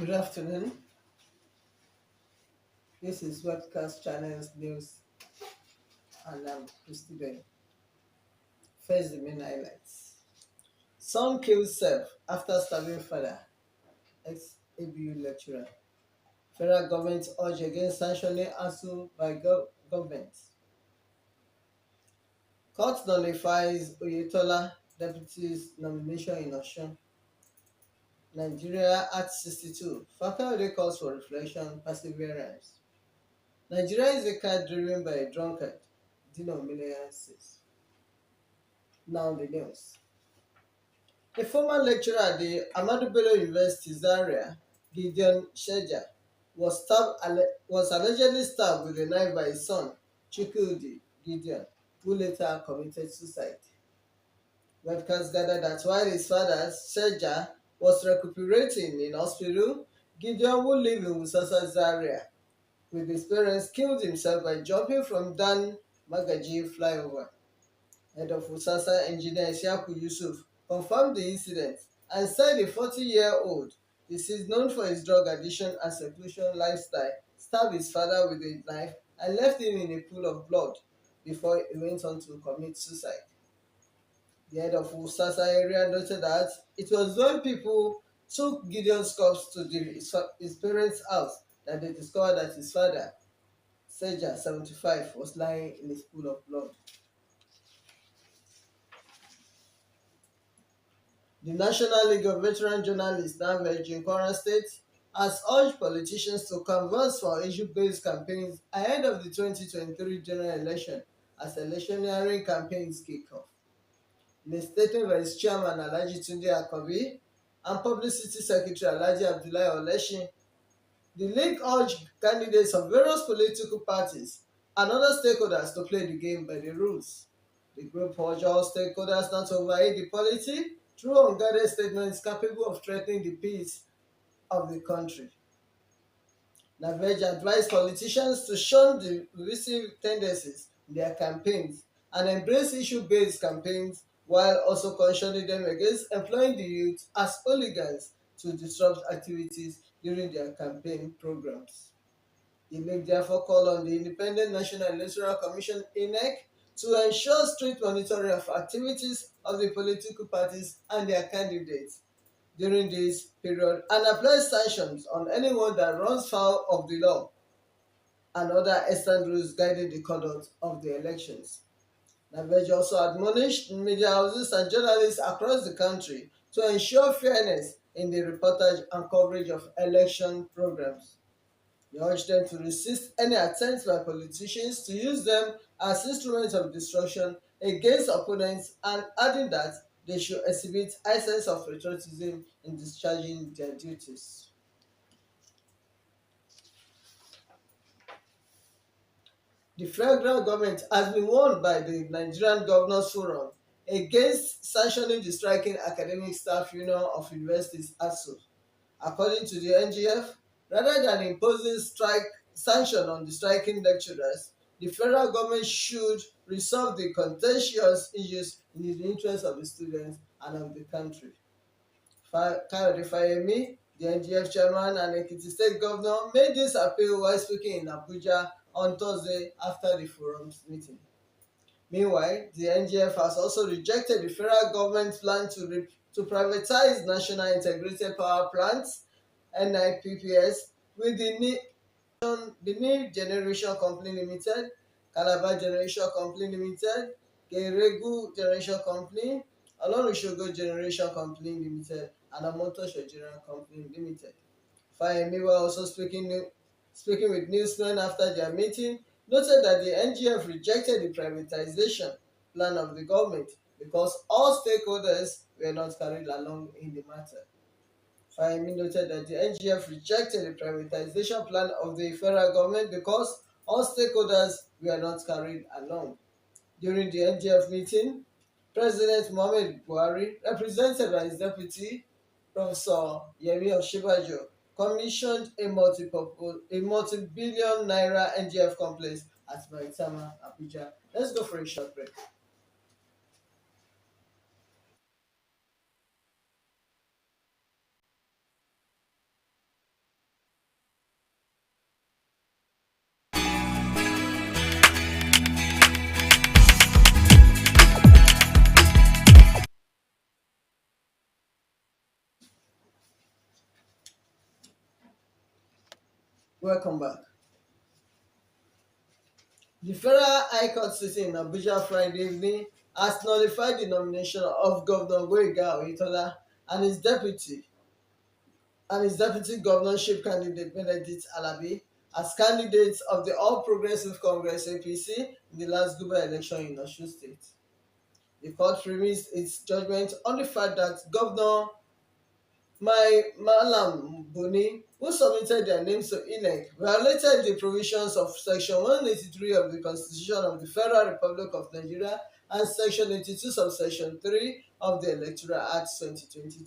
Good afternoon. This is Webcast Channels News, and I'm Christy Ben. First, the main highlights. Son kills self after stabbing father, ex-ABU lecturer. Federal government urge against sanctioning ASU by government. Court nullifies Oyetola deputy's nomination in Osun. Nigeria at 62. Fakayode calls for reflection, perseverance. Nigeria is a car driven by a drunkard, Dino Milian says. Now the news. A former lecturer at the Ahmadu Bello University Zaria, Gideon Sheja, was allegedly stabbed with a knife by his son, Chukwudi Gideon, who later committed suicide. Webcast gathered that while his father, Sheja, was recuperating in hospital, Gideon, who lived in Wusasa Zaria, with his parents, killed himself by jumping from Dan Magaji flyover. Head of Usasa engineer Isiaku Yusuf confirmed the incident and said the 40-year-old, deceased, known for his drug addiction and seclusion lifestyle, stabbed his father with a knife and left him in a pool of blood before he went on to commit suicide. The head of Usasa area noted that it was when people took Gideon's corpse to his parents' house that they discovered that his father, Seja, 75, was lying in his pool of blood. The National League of Veteran Journalists, NAVEJ, in Kwara State, has urged politicians to canvass for issue-based campaigns ahead of the 2023 general election as electioneering campaigns kick off. In a statement by its chairman, Alhaji Tunde Akanbi, and publicity secretary, Alhaji Abdullahi Oleshin, the league urged candidates of various political parties and other stakeholders to play the game by the rules. The group urged all stakeholders not to overeat the polity through unguarded statements capable of threatening the peace of the country. NAVEJ advised politicians to shun divisive tendencies in their campaigns and embrace issue-based campaigns while also cautioning them against employing the youth as hooligans to disrupt activities during their campaign programs. The league therefore called on the Independent National Electoral Commission (INEC) to ensure strict monitoring of activities of the political parties and their candidates during this period and apply sanctions on anyone that runs foul of the law and other extant rules guiding the conduct of the elections. NAVEJ also admonished media houses and journalists across the country to ensure fairness in the reportage and coverage of election programs. He urged them to resist any attempts by politicians to use them as instruments of destruction against opponents, and adding that they should exhibit high sense of patriotism in discharging their duties. The federal government has been warned by the Nigerian Governors Forum against sanctioning the striking academic staff union of universities ASU. According to the NGF, rather than imposing strike sanction on the striking lecturers, the federal government should resolve the contentious issues in the interest of the students and of the country. Kayode Fayemi, the NGF chairman and Ekiti State governor, made this appeal while speaking in Abuja on Thursday after the forum's meeting. Meanwhile, the NGF has also rejected the federal government's plan to privatize National Integrated Power Plants (NIPPS) with the New Generation Company Limited, Calabar Generation Company Limited, Geregu Generation Company, Olorunshogo Generation Company Limited, and Omotosho General Company Limited. Fayemi, while also speaking with newsmen after their meeting, noted that the NGF rejected the privatization plan of the government because all stakeholders were not carried along in the matter. Fayemi noted that the NGF rejected the privatization plan of the federal government because all stakeholders were not carried along. During the NGF meeting, President Muhammad Buhari, represented by his deputy, Professor Yemi Osinbajo, commissioned a multi-billion naira NGF complex at Maitama, Abuja. Let's go for a short break. Welcome back. The Federal High Court sitting in Abuja Friday evening has nullified the nomination of Governor Gboyega Oyetola and his deputy governorship candidate Benedict Alabi as candidates of the All Progressive Congress (APC) in the last gubernatorial election in Osun State. The court premised its judgment on the fact that Governor Malam Buni, who submitted their names to INEC, violated the provisions of Section 183 of the Constitution of the Federal Republic of Nigeria and Section 82 subsection 3 of the Electoral Act 2022.